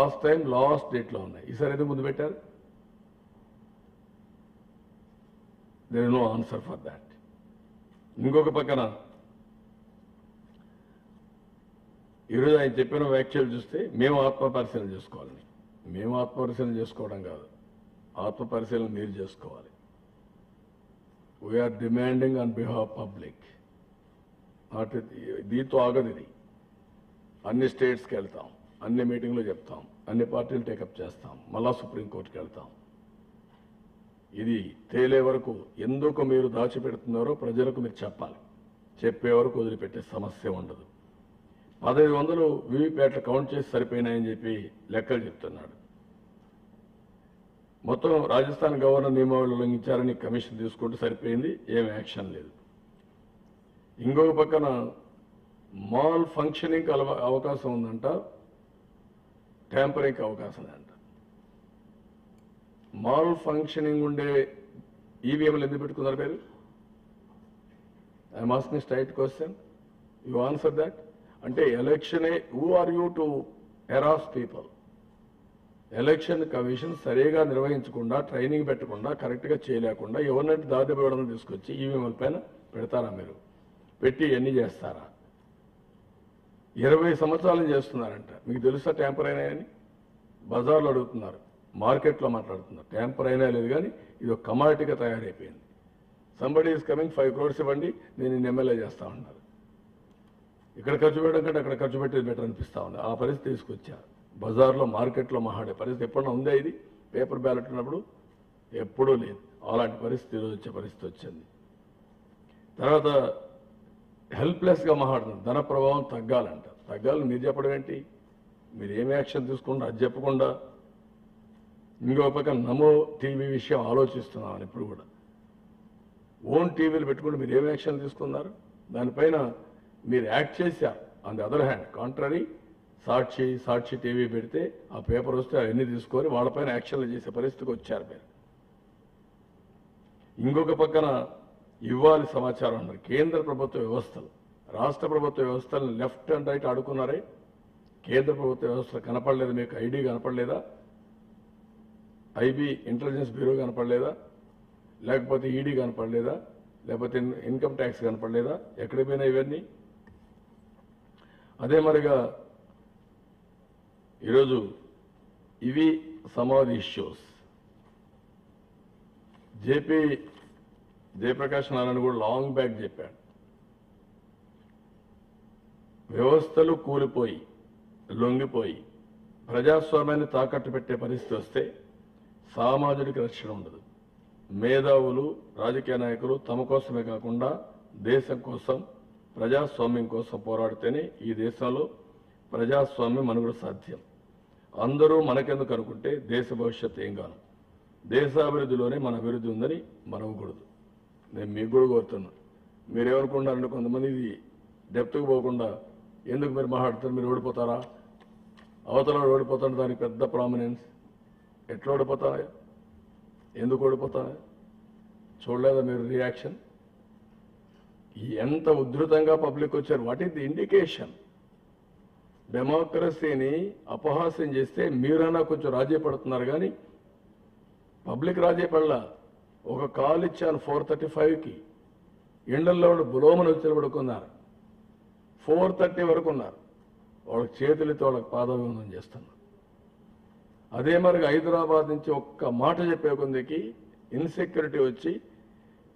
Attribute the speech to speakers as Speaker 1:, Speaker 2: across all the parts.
Speaker 1: Last time last డేట్లో ఉన్నాయి. ఈసారి ఎందుకు ముందు పెట్టారు? There is no answer for that. ఇంకొక పక్కన ఈరోజు ఆయన చెప్పిన వ్యాఖ్యలు చూస్తే మేము ఆత్మపరిశీలన చేసుకోవాలని. మేము ఆత్మపరిశీలన చేసుకోవడం కాదు, ఆత్మపరిశీలన మీరు చేసుకోవాలి. We are demanding on behalf public. దీంతో ఆగదు ఇది. అన్ని స్టేట్స్కి వెళ్తాం, అన్ని మీటింగ్లు చెప్తాం, అన్ని పార్టీలు టేకప్ చేస్తాం, మళ్ళా సుప్రీంకోర్టుకి వెళ్తాం. ఇది తేలే వరకు ఎందుకు మీరు దాచిపెడుతున్నారో ప్రజలకు మీరు చెప్పాలి. చెప్పే వరకు వదిలిపెట్టే సమస్య ఉండదు. 1500 వీవీప్యాట్లు కౌంట్ చేసి సరిపోయినాయని చెప్పి లెక్కలు చెప్తున్నాడు. మొత్తం రాజస్థాన్ గవర్నర్ నియమావళి ఉల్లంఘించారని కమిషన్ తీసుకుంటూ సరిపోయింది, ఏం యాక్షన్ లేదు. ఇంకొక పక్కన మాల్ ఫంక్షనింగ్ అవకాశం ఉందంట, ట్యాంపరింగ్ అవకాశం అంట. మాల్ ఫంక్షనింగ్ ఉండే ఈవీఎంలు ఎందుకు పెట్టుకున్నారు మీరు? I'm asking straight question, you answer that. అంటే ఎలక్షనే, who are you to harass people? Election commission సరిగా నిర్వహించకుండా, ట్రైనింగ్ పెట్టకుండా, కరెక్ట్గా చేయలేకుండా ఎవరినంటే దారి ఇవ్వడం తీసుకొచ్చి ఈవీఎంల పైన పెడతారా? మీరు పెట్టి ఎన్ని చేస్తారా? 20 సంవత్సరాలు చేస్తున్నారంట. మీకు తెలుసా ట్యాంపర్ అయినాయని? బజార్లో అడుగుతున్నారు, మార్కెట్లో మాట్లాడుతున్నారు. ట్యాంపర్ అయినా లేదు, కానీ ఇది ఒక కమాడిటీగా తయారైపోయింది. సంబడి ఈజ్ కమింగ్ 5 crores ఇవ్వండి, నేను ఇన్ని ఎమ్మెల్యే చేస్తా ఉన్నారు. ఇక్కడ ఖర్చు పెట్టడం కంటే అక్కడ ఖర్చు పెట్టేది బెటర్ అనిపిస్తా ఉంది. ఆ పరిస్థితి తీసుకొచ్చారు. బజార్లో, మార్కెట్లో మహాడే పరిస్థితి ఎప్పుడన్నా ఉందా? ఇది పేపర్ బ్యాలెట్ ఉన్నప్పుడు ఎప్పుడూ లేదు. అలాంటి పరిస్థితి ఈరోజు వచ్చే పరిస్థితి వచ్చింది. తర్వాత హెల్ప్లెస్గా మాట్లాడుతున్నారు. ధన ప్రభావం తగ్గాలంట. తగ్గాలని మీరు చెప్పడం ఏంటి? మీరు ఏమి యాక్షన్ తీసుకుండా అది చెప్పకుండా ఇంకో పక్కన నమో టీవీ విషయం ఆలోచిస్తున్నామని ఇప్పుడు కూడా ఓన్ టీవీలు పెట్టుకుంటే మీరు ఏమి యాక్షన్ తీసుకున్నారు? దానిపైన మీరు యాక్ట్ చేశారు. On the other hand contrary Sakshi TV పెడితే ఆ పేపర్ వస్తే అవన్నీ తీసుకొని వాళ్ళపైన యాక్షన్లు చేసే పరిస్థితికి వచ్చారు మీరు. ఇంకొక పక్కన ఇవ్వాలి సమాచారం అన్నారు. కేంద్ర ప్రభుత్వ వ్యవస్థలు, రాష్ట్ర ప్రభుత్వ వ్యవస్థలను లెఫ్ట్ అండ్ రైట్ ఆడుకున్నారే. కేంద్ర ప్రభుత్వ వ్యవస్థలు కనపడలేదు మీకు? ఐడి కనపడలేదా? ఐబీ ఇంటెలిజెన్స్ బ్యూరో కనపడలేదా? లేకపోతే ఈడీ కనపడలేదా? లేకపోతే ఇన్కమ్ ట్యాక్స్ కనపడలేదా? ఎక్కడికి పోయినా ఇవన్నీ? అదే మరిగా ఈరోజు ఇవి సమాధి ఇష్యూస్. జయప్రకాష్ నారాయణ కూడా లాంగ్ బ్యాక్ చెప్పాడు. వ్యవస్థలు కూలిపోయి, లొంగిపోయి ప్రజాస్వామ్యాన్ని తాకట్టు పెట్టే పరిస్థితి వస్తే సామాజిక రక్షణ ఉండదు. మేధావులు, రాజకీయ నాయకులు తమ కోసమే కాకుండా దేశం కోసం, ప్రజాస్వామ్యం కోసం పోరాడితేనే ఈ దేశంలో ప్రజాస్వామ్యం మనుగడ సాధ్యం. అందరూ మనకెందుకు అనుకుంటే దేశ భవిష్యత్తు ఏం కాను. దేశాభివృద్ధిలోనే మన అభివృద్ధి ఉందని మనవకూడదు. నేను మీకు కూడా కోరుతున్నా, మీరేమనుకుంటారంటే కొంతమంది ఇది డెప్త్కి పోకుండా ఎందుకు మీరు మాట్లాడుతారు? మీరు ఓడిపోతారా? అవతల ఓడిపోతారు, దానికి పెద్ద ప్రామినెన్స్. ఎట్లా ఓడిపోతారా? ఎందుకు ఓడిపోతారా? చూడలేదా మీరు రియాక్షన్? ఎంత ఉధృతంగా పబ్లిక్ వచ్చారు. What is the indication? డెమోక్రసీని అపహాస్యం చేస్తే మీరైనా కొంచెం రాజీ పడుతున్నారు, కానీ పబ్లిక్ రాజీ పడలా. ఒక కాల్ ఇచ్చాను 4:35కి, ఎండల్లో బులోమని వచ్చి పడుకున్నారు. 4:30 వరకు ఉన్నారు. వాళ్ళకి చేతులతో వాళ్ళకి పాదాభివందనం చేస్తున్నారు. అదే మరి హైదరాబాద్ నుంచి ఒక్క మాట చెప్పే కొందికి ఇన్సెక్యూరిటీ వచ్చి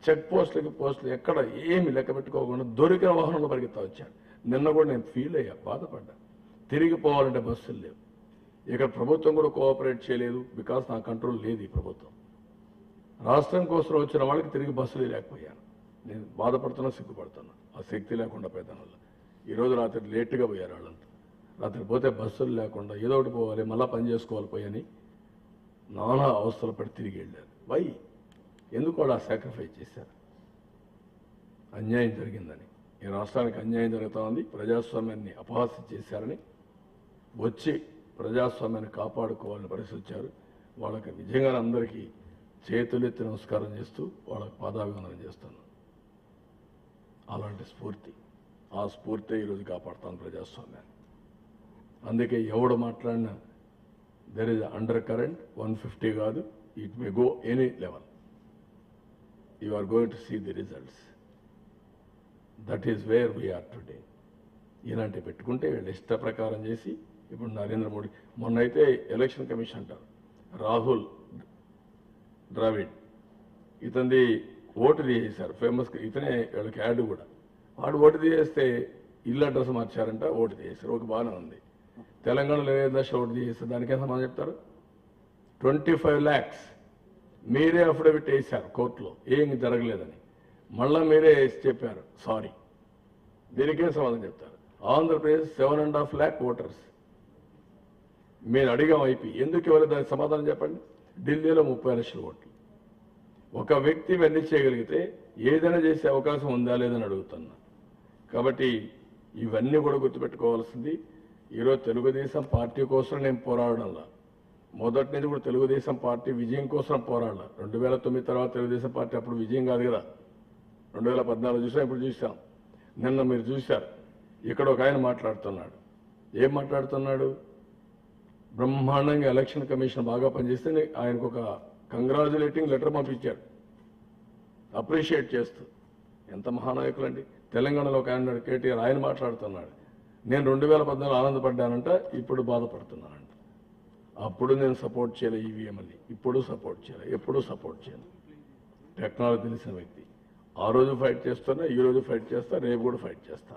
Speaker 1: చెక్ పోస్టులు ఎక్కడ ఏమి లెక్క పెట్టుకోకుండా దొరికిన వాహనంలో పరిగెత్తా వచ్చాడు. నిన్న కూడా నేను ఫీల్ అయ్యా, బాధపడ్డా. తిరిగి పోవాలంటే బస్సులు లేవు. ఇక్కడ ప్రభుత్వం కూడా కోఆపరేట్ చేయలేదు. బికాస్ నా కంట్రోల్ లేదు ఈ ప్రభుత్వం. రాష్ట్రం కోసం వచ్చిన వాళ్ళకి తిరిగి బస్సులు లేకపోయాను. నేను బాధపడుతున్నా, సిగ్గుపడుతున్నా. ఆ శక్తి లేకుండా పోయేదాని వల్ల. ఈరోజు రాత్రి లేటుగా పోయారు వాళ్ళంతా. రాత్రి పోతే బస్సులు లేకుండా ఏదో ఒకటి పోవాలి, మళ్ళీ పని చేసుకోవాలి పోయని నానా అవస్థలు పడి తిరిగి వెళ్ళారు. వై? ఎందుకు వాళ్ళు ఆ సాక్రిఫైస్ చేశారు? అన్యాయం జరిగిందని. ఈ రాష్ట్రానికి అన్యాయం జరుగుతూ ఉంది. ప్రజాస్వామ్యాన్ని అపహాస్యం చేశారని వచ్చి ప్రజాస్వామ్యాన్ని కాపాడుకోవాలని పరిస్థితి వచ్చారు. వాళ్ళకి నిజంగా అందరికీ చేతులెత్తి నమస్కారం చేస్తూ వాళ్ళకి పాదాభివందనం చేస్తున్నాను. అలాంటి స్ఫూర్తి, ఆ స్ఫూర్తి ఈరోజు కాపాడుతాను ప్రజాస్వామ్యాన్ని. అందుకే ఎవడు మాట్లాడినా దెర్ ఇస్ అండర్ కరెంట్ 150 కాదు, it may go any level. You are going to see the results. That is where we are today. ఇలాంటి పెట్టుకుంటే వీళ్ళు ఇష్ట ప్రకారం చేసి ఇప్పుడు నరేంద్ర మోడీ మొన్నైతే ఎలక్షన్ కమిషన్ అంటారు రాహుల్ ద్రావిడ్ ఇతనిది ఓటు తీసేశారు ఫేమస్, ఇతనే వీళ్ళకి యాడ్ కూడా. వాడు ఓటు తీసేస్తే ఇల్లు అడ్రస్ మార్చారంట, ఓటు తీసేశారు. ఒక బాగానే ఉంది. తెలంగాణలో ఏ దశ ఓటు తీసేస్తే దానికేం సమాధానం చెప్తారు? 25 lakhs మీరే అఫిడవిట్ వేశారు కోర్టులో ఏం జరగలేదని. మళ్ళా మీరే వేసి చెప్పారు సారీ. దీనికేం సమాధానం చెప్తారు? ఆంధ్రప్రదేశ్ 7.5 lakh ఓటర్స్ మీరు అడిగాం ఐపీ, ఎందుకు ఇవ్వలేదు దానికి సమాధానం చెప్పండి. ఢిల్లీలో 30 లక్షల ఓట్లు. ఒక వ్యక్తి ఇవన్నీ చేయగలిగితే ఏదైనా చేసే అవకాశం ఉందా లేదని అడుగుతున్నా. కాబట్టి ఇవన్నీ కూడా గుర్తుపెట్టుకోవాల్సింది. ఈరోజు తెలుగుదేశం పార్టీ కోసం నేను పోరాడడంలా, మొదటి నుంచి కూడా తెలుగుదేశం పార్టీ విజయం కోసం పోరాడాల. 2009 తర్వాత తెలుగుదేశం పార్టీ అప్పుడు విజయం కాదు కదా, 2014 చూసాం, ఇప్పుడు చూసాం. నిన్న మీరు చూశారు, ఇక్కడ ఒక ఆయన మాట్లాడుతున్నాడు. ఏం మాట్లాడుతున్నాడు? బ్రహ్మాండంగా ఎలక్షన్ కమిషన్ బాగా పనిచేస్తే ఆయనకు ఒక కంగ్రాచులేటింగ్ లెటర్ పంపించాడు, అప్రిషియేట్ చేస్తూ. ఎంత మహానాయకులండి. తెలంగాణలో ఒక ఆయన కేటీఆర్, ఆయన మాట్లాడుతున్నాడు, నేను 2014 ఆనందపడ్డానంట, ఇప్పుడు బాధపడుతున్నానంట. అప్పుడు నేను సపోర్ట్ చేయలే ఈవీఎం అని, ఇప్పుడు సపోర్ట్ చేయలే, ఎప్పుడూ సపోర్ట్ చేయను. టెక్నాలజీ తెలిసిన వ్యక్తి. ఆ రోజు ఫైట్ చేస్తున్నా, ఈ రోజు ఫైట్ చేస్తా, రేపు కూడా ఫైట్ చేస్తా.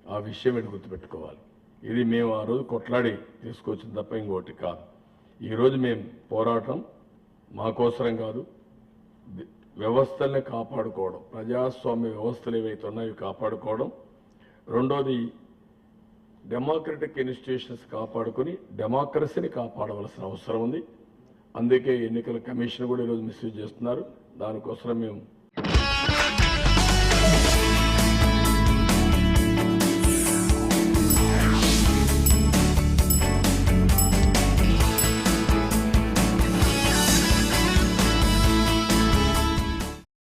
Speaker 1: ఆ విషయం మీరు గుర్తుపెట్టుకోవాలి. ఇది మేము ఆ రోజు కొట్లాడి తీసుకొచ్చింది తప్ప ఇంకోటి కాదు. ఈరోజు మేము పోరాటం మాకోసరం కాదు, వ్యవస్థల్ని కాపాడుకోవడం, ప్రజాస్వామ్య వ్యవస్థలు ఏవైతే ఉన్నాయో కాపాడుకోవడం. రెండోది డెమోక్రటిక్ ఇన్స్టిట్యూషన్స్ కాపాడుకుని డెమోక్రసీని కాపాడవలసిన అవసరం ఉంది. అందుకే ఎన్నికల కమిషన్ కూడా ఈరోజు మిస్యూజ్ చేస్తున్నారు. దానికోసం మేము